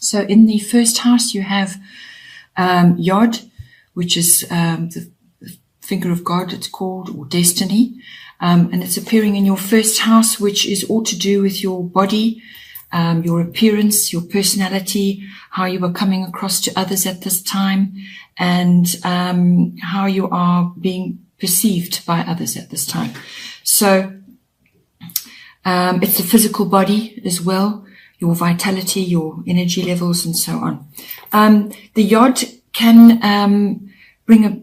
So in the first house, you have Yod, which is the finger of God, it's called, or destiny. And it's appearing in your first house, which is all to do with your body, your appearance, your personality, how you are coming across to others at this time, and how you are being perceived by others at this time. So it's the physical body as well, your vitality, your energy levels, and so on. The Yod can bring a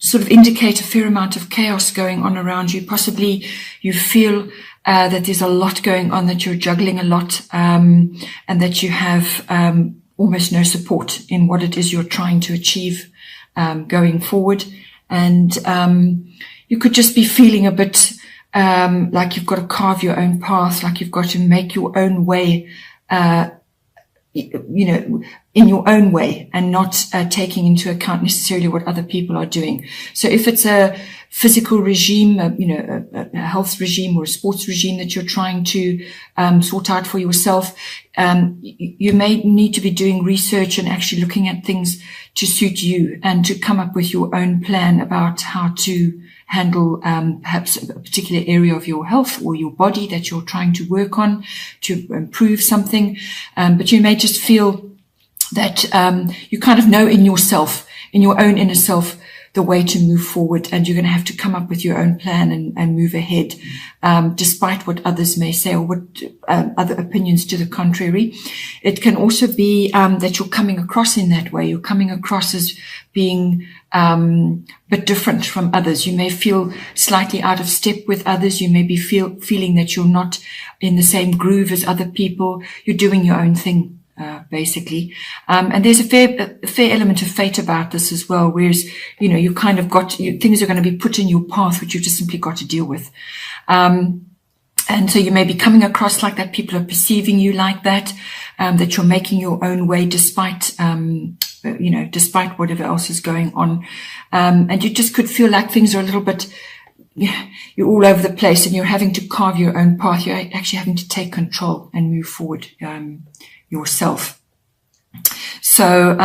sort of indicate a fair amount of chaos going on around you. Possibly you feel that there's a lot going on, that you're juggling a lot, and that you have almost no support in what it is you're trying to achieve going forward. And you could just be feeling a bit like you've got to carve your own path, like you've got to make your own way, in your own way, and not taking into account necessarily what other people are doing. So if it's a physical regime, a health regime or a sports regime that you're trying to sort out for yourself, you may need to be doing research and actually looking at things to suit you and to come up with your own plan about how to handle perhaps a particular area of your health or your body that you're trying to work on to improve something. But you may just feel that you kind of know in yourself, in your own inner self, the way to move forward, and you're going to have to come up with your own plan and move ahead, despite what others may say or what other opinions to the contrary. It can also be that you're coming across in that way. You're coming across as being but different from others. You may feel slightly out of step with others. You may be feeling that you're not in the same groove as other people. You're doing your own thing. Basically. And there's a fair element of fate about this as well, whereas, you kind of things are going to be put in your path, which you've just simply got to deal with. And so you may be coming across like that. People are perceiving you like that, that you're making your own way despite, despite whatever else is going on. And you just could feel like things are a little bit, you're all over the place and you're having to carve your own path. You're actually having to take control and move forward, yourself. So,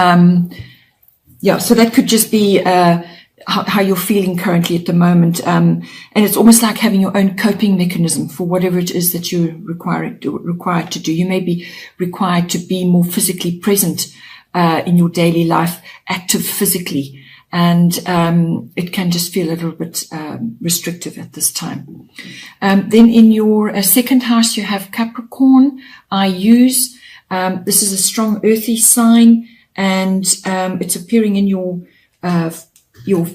so that could just be how you're feeling currently at the moment. And it's almost like having your own coping mechanism for whatever it is that you're required to do. You may be required to be more physically present in your daily life, active physically. And it can just feel a little bit restrictive at this time. Then in your second house, you have Capricorn. This is a strong earthy sign, and it's appearing in your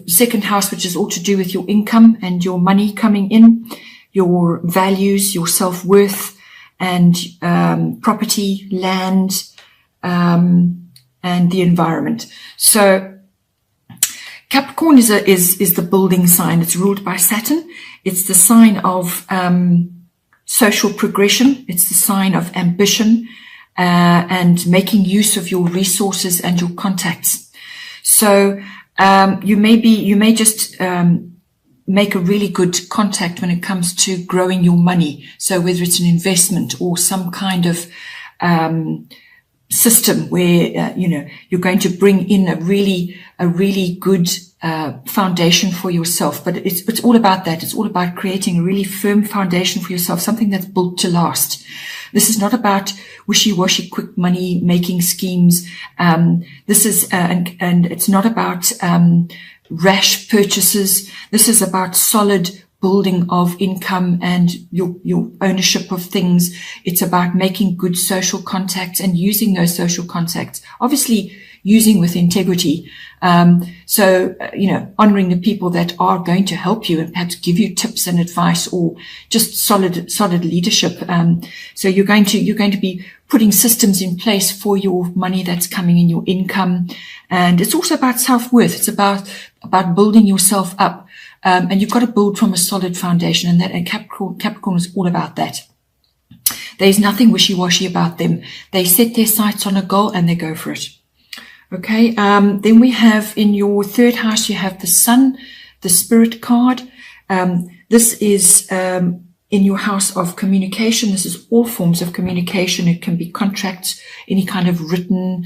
second house, which is all to do with your income and your money coming in, your values, your self-worth, and property, land, and the environment. So Capricorn is the building sign. It's ruled by Saturn. It's the sign of social progression. It's the sign of ambition. And making use of your resources and your contacts. So you may just make a really good contact when it comes to growing your money. So whether it's an investment or some kind of system where you're going to bring in a really good foundation for yourself. But it's all about that. It's all about creating a really firm foundation for yourself, something that's built to last. This is not about wishy-washy, quick money making schemes. This is, and it's not about rash purchases. This is about solid building of income and your ownership of things. It's about making good social contacts and using those social contacts. Obviously, using with integrity. So, honoring the people that are going to help you and perhaps give you tips and advice or just solid leadership. So you're going to be putting systems in place for your money that's coming in, your income. And it's also about self-worth. It's about building yourself up. And you've got to build from a solid foundation, and Capricorn is all about that. There's nothing wishy-washy about them. They set their sights on a goal and they go for it. Okay, then we have in your third house, you have the Sun, the Spirit card. This is in your house of communication. This is all forms of communication. It can be contracts, any kind of written,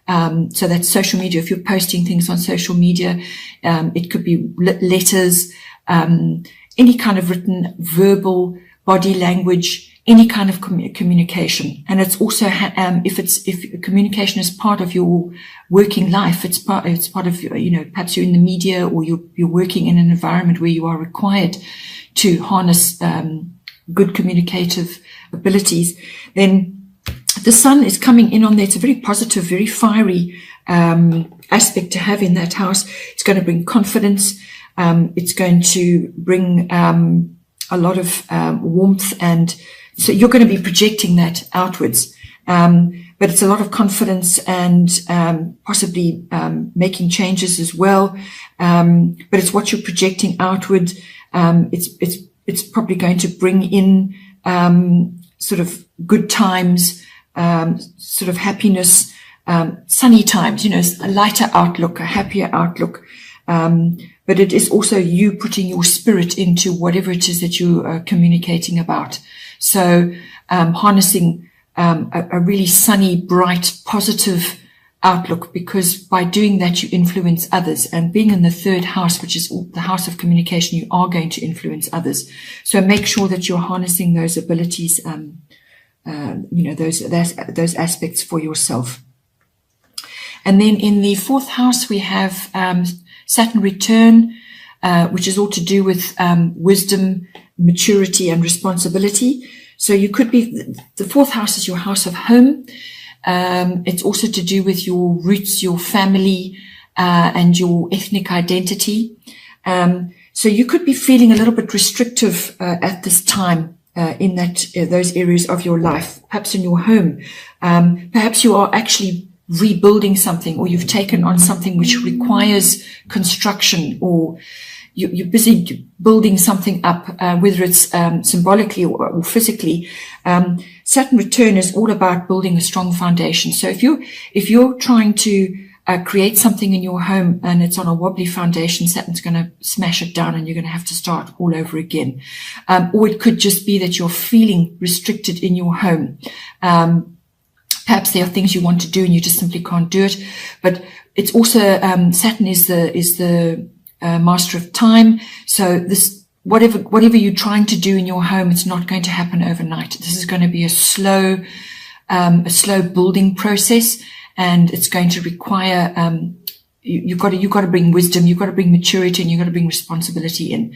so that's social media. If you're posting things on social media, it could be letters, any kind of written, verbal, body language, any kind of communication. And it's also, if communication is part of your working life, it's part of, perhaps you're in the media, or you're working in an environment where you are required to harness, good communicative abilities, then the sun is coming in on there. It's a very positive, very fiery, aspect to have in that house. It's going to bring confidence. It's going to bring, a lot of, warmth, and so you're going to be projecting that outwards. But it's a lot of confidence and, possibly, making changes as well. But it's what you're projecting outward. It's probably going to bring in, sort of good times, sort of happiness, sunny times, a lighter outlook, a happier outlook. But it is also you putting your spirit into whatever it is that you are communicating about. So, harnessing, a really sunny, bright, positive outlook, because by doing that, you influence others. And being in the third house, which is the house of communication, you are going to influence others. So make sure that you're harnessing those abilities, those aspects for yourself. And then in the fourth house, we have, Saturn return, which is all to do with, wisdom, maturity, and responsibility. So you could be, the fourth house is your house of home. It's also to do with your roots, your family, and your ethnic identity. So you could be feeling a little bit restrictive, at this time, in those areas of your life, perhaps in your home. Perhaps you are actually rebuilding something, or you've taken on something which requires construction, or you're busy building something up, whether it's symbolically or physically. Saturn return is all about building a strong foundation. So if you're trying to create something in your home and it's on a wobbly foundation, Saturn's going to smash it down, and you're going to have to start all over again. Or it could just be that you're feeling restricted in your home. Perhaps there are things you want to do and you just simply can't do it. But it's also, Saturn is the master of time. So this, whatever you're trying to do in your home, it's not going to happen overnight. This is going to be a slow building process, and it's going to require, you've got to bring wisdom, you've got to bring maturity, and you've got to bring responsibility in.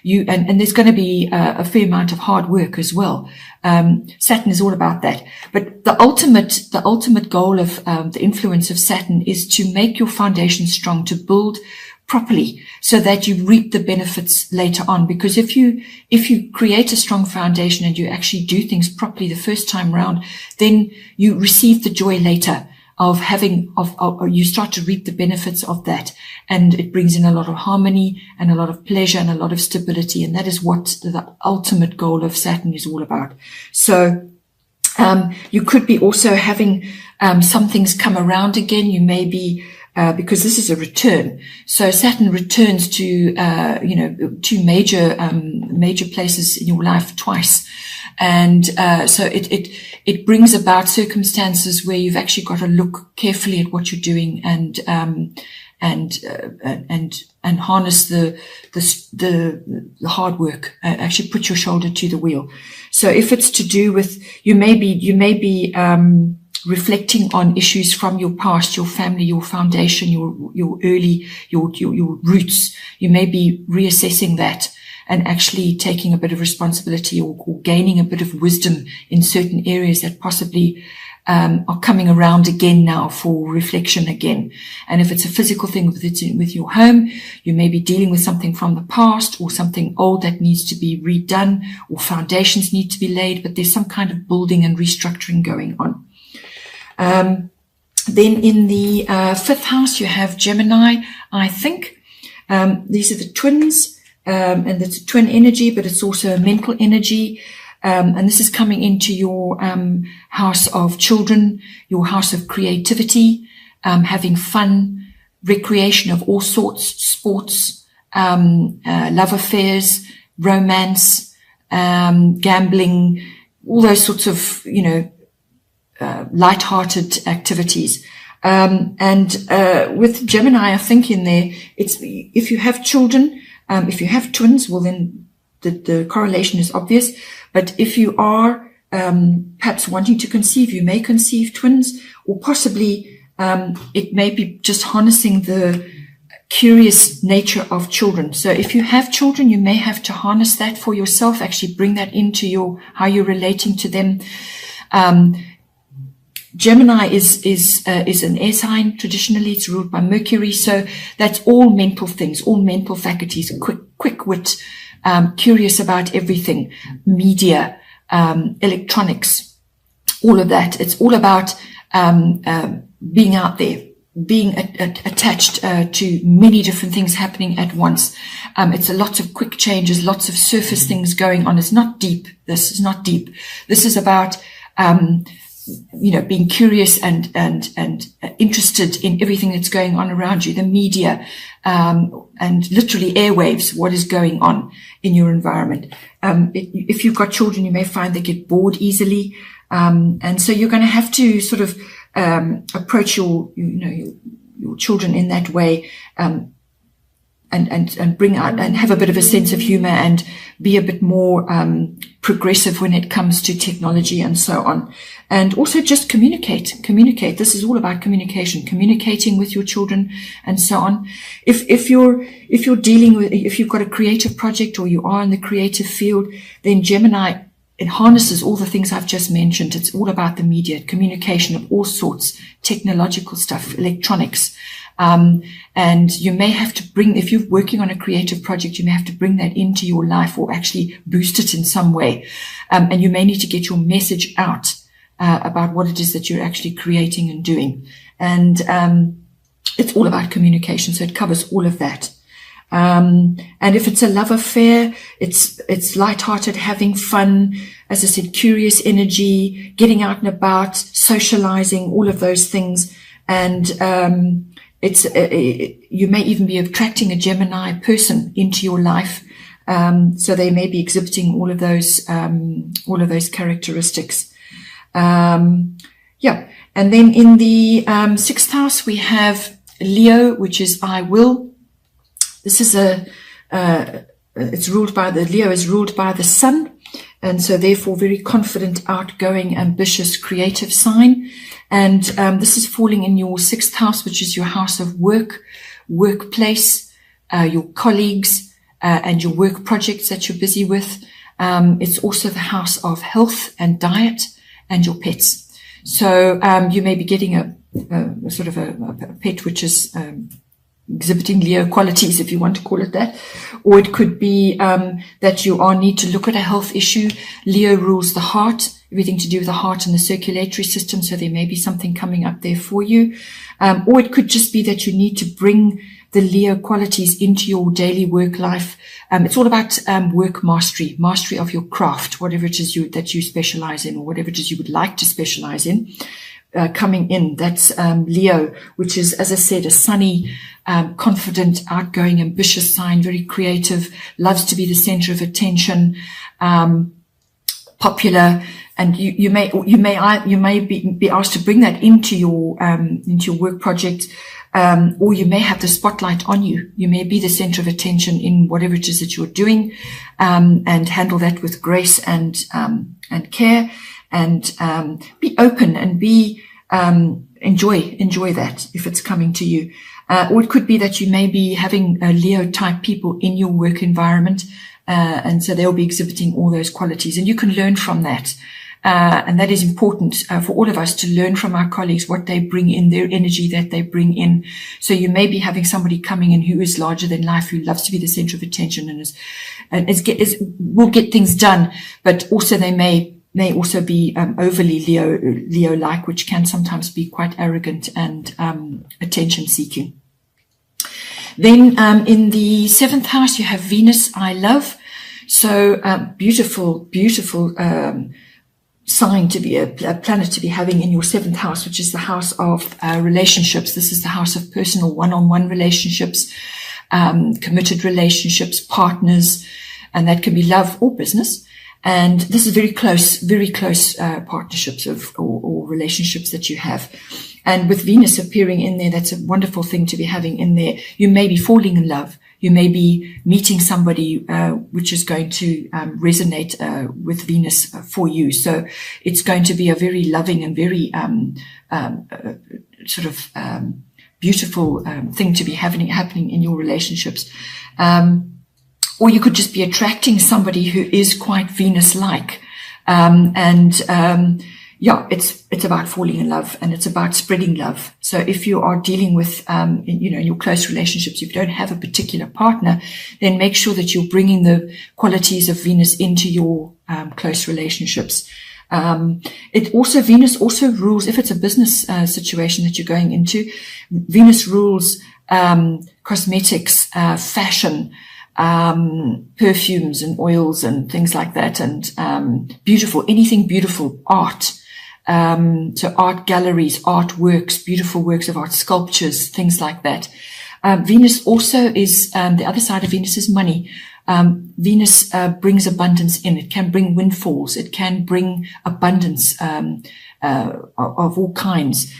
And there's going to be a fair amount of hard work as well. Saturn is all about that. But the ultimate goal of the influence of Saturn is to make your foundation strong, to build properly, so that you reap the benefits later on. Because if you create a strong foundation and you actually do things properly the first time round, then you receive the joy later of you start to reap the benefits of that. And it brings in a lot of harmony and a lot of pleasure and a lot of stability. And that is what the ultimate goal of Saturn is all about. So, you could be also having, some things come around again. You may be, because this is a return. So Saturn returns to, two major places in your life twice. And, so it brings about circumstances where you've actually got to look carefully at what you're doing and harness the hard work, actually put your shoulder to the wheel. So if it's to do with, you may be, reflecting on issues from your past, your family, your foundation, your roots. You may be reassessing that and actually taking a bit of responsibility or gaining a bit of wisdom in certain areas that possibly are coming around again now for reflection again. And if it's a physical thing with your home, you may be dealing with something from the past or something old that needs to be redone, or foundations need to be laid, but there's some kind of building and restructuring going on. Then in the fifth house, you have Gemini, I think. These are the twins, and it's a twin energy, but it's also a mental energy. And this is coming into your house of children, your house of creativity, having fun, recreation of all sorts, sports, love affairs, romance, gambling, all those sorts of, light-hearted activities. With Gemini, I think in there, if you have children, if you have twins, well then the correlation is obvious. But if you are perhaps wanting to conceive, you may conceive twins, or possibly it may be just harnessing the curious nature of children. So if you have children, you may have to harness that for yourself, actually bring that into how you're relating to them. Gemini is an air sign. Traditionally, it's ruled by Mercury. So that's all mental things, all mental faculties, quick wit, curious about everything, media, electronics, all of that. It's all about being out there, being attached to many different things happening at once. It's a lot of quick changes, lots of surface things going on. It's not deep. This is not deep. This is about being curious and interested in everything that's going on around you, the media, and literally airwaves, what is going on in your environment. If you've got children, you may find they get bored easily. And so you're going to have to sort of, approach your children in that way, and bring out and have a bit of a sense of humor and be a bit more progressive when it comes to technology and so on. And also just communicate. This is all about communication, communicating with your children and so on. If you're dealing with, if you've got a creative project or you are in the creative field, then Gemini, it harnesses all the things I've just mentioned. It's all about the media, communication of all sorts, technological stuff, electronics. And you may have to bring, if you're working on a creative project, you may have to bring that into your life or actually boost it in some way. And you may need to get your message out about what it is that you're actually creating and doing. And it's all about communication. So it covers all of that. And if it's a love affair, it's lighthearted, having fun, as I said, curious energy, getting out and about, socializing, all of those things. And you may even be attracting a Gemini person into your life. So they may be exhibiting all of those characteristics. Yeah. And then in the, sixth house, we have Leo, which is I will. This is it's ruled by Leo is ruled by the sun. And so therefore very confident, outgoing, ambitious, creative sign. And this is falling in your sixth house, which is your house of work, workplace, your colleagues, and your work projects that you're busy with. It's also the house of health and diet and your pets. So you may be getting a sort of a pet which is exhibiting Leo qualities, if you want to call it that. Or it could be that you need to look at a health issue. Leo rules the heart, everything to do with the heart and the circulatory system. So there may be something coming up there for you. Or it could just be that you need to bring the Leo qualities into your daily work life. It's all about work mastery of your craft, whatever it is that you specialize in, or whatever it is you would like to specialize in. Coming in, that's Leo, which is, as I said, a sunny, confident, outgoing, ambitious sign, very creative, loves to be the center of attention, popular, and you may be asked to bring that into your work project, or you may have the spotlight on you. You may be the center of attention in whatever it is that you're doing, and handle that with grace and care. And be open and be enjoy that if it's coming to you. Or it could be that you may be having Leo type people in your work environment, and so they'll be exhibiting all those qualities, and you can learn from that. And that is important for all of us to learn from our colleagues, what they bring in, their energy that they bring in. So you may be having somebody coming in who is larger than life, who loves to be the center of attention and will get things done, but also they may also be overly Leo-like, which can sometimes be quite arrogant and attention-seeking. Then in the seventh house, you have Venus, I love. So beautiful sign to be a planet to be having in your seventh house, which is the house of relationships. This is the house of personal one-on-one relationships, committed relationships, partners, and that can be love or business. And this is very close partnerships or relationships that you have. And with Venus appearing in there, that's a wonderful thing to be having in there. You may be falling in love. You may be meeting somebody which is going to resonate with Venus for you. So it's going to be a very loving and very beautiful thing to be happening in your relationships. Or you could just be attracting somebody who is quite Venus-like. It's about falling in love, and it's about spreading love. So if you are dealing with, in your close relationships, if you don't have a particular partner, then make sure that you're bringing the qualities of Venus into your close relationships. Venus also rules, if it's a business situation that you're going into, Venus rules cosmetics, fashion, perfumes and oils and things like that, and anything beautiful, art. So art galleries, artworks, beautiful works of art, sculptures, things like that. Venus also is, the other side of Venus is money. Venus brings abundance in. It can bring windfalls. It can bring abundance of all kinds.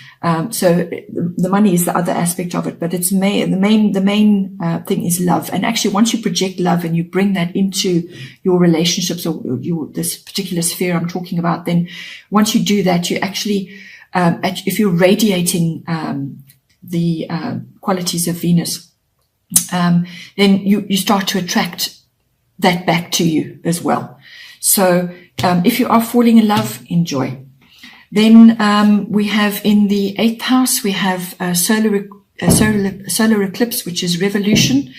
So the money is the other aspect of it, but the main thing is love. And actually, once you project love and you bring that into your relationships or this particular sphere I'm talking about, then once you do that, you actually, if you're radiating the qualities of Venus, then you start to attract that back to you as well. So if you are falling in love, enjoy. Then we have in the 8th house, we have solar eclipse, which is revolution.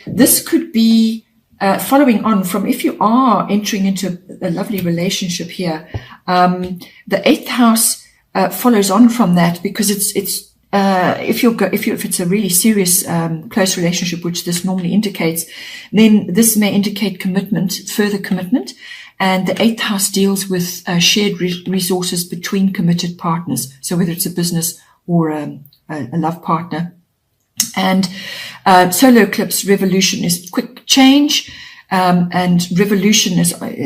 This could be following on from, if you are entering into a lovely relationship here, the 8th house follows on from that, because if it's a really serious close relationship, which this normally indicates, then this may indicate commitment, further commitment. And the 8th house deals with shared resources between committed partners. So whether it's a business or a love partner. And solar eclipse revolution is quick change. And revolution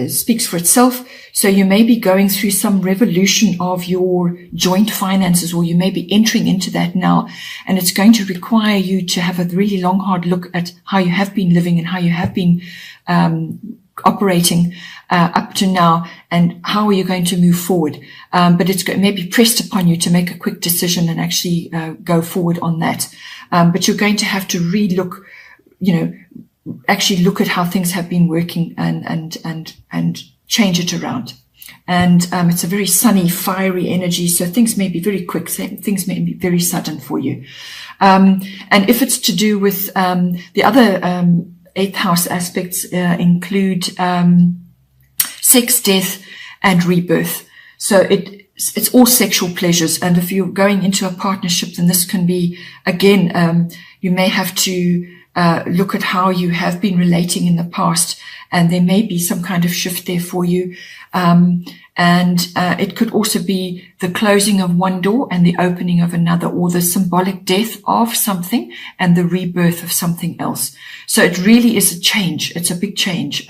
speaks for itself. So you may be going through some revolution of your joint finances, or you may be entering into that now. And it's going to require you to have a really long, hard look at how you have been living and how you have been operating up to now, and how are you going to move forward. But it's maybe pressed upon you to make a quick decision and actually go forward on that. But you're going to have to relook, actually look at how things have been working and change it around. And it's a very sunny, fiery energy, so things may be very quick, things may be very sudden for you. And if it's to do with the other 8th house aspects, include sex, death, and rebirth. So it's all sexual pleasures. And if you're going into a partnership, then this can be, again, you may have to look at how you have been relating in the past, and there may be some kind of shift there for you. It could also be the closing of one door and the opening of another, or the symbolic death of something and the rebirth of something else. So it really is a change. It's a big change.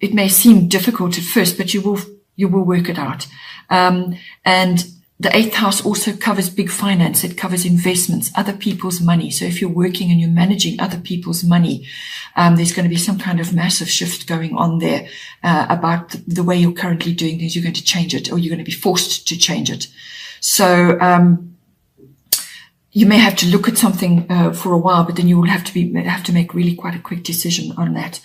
It may seem difficult at first, but you will work it out. And the 8th house also covers big finance. It covers investments, other people's money. So if you're working and you're managing other people's money, there's going to be some kind of massive shift going on there about the way you're currently doing things. You're going to change it, or you're going to be forced to change it. So you may have to look at something for a while, but then you will have to make really quite a quick decision on that.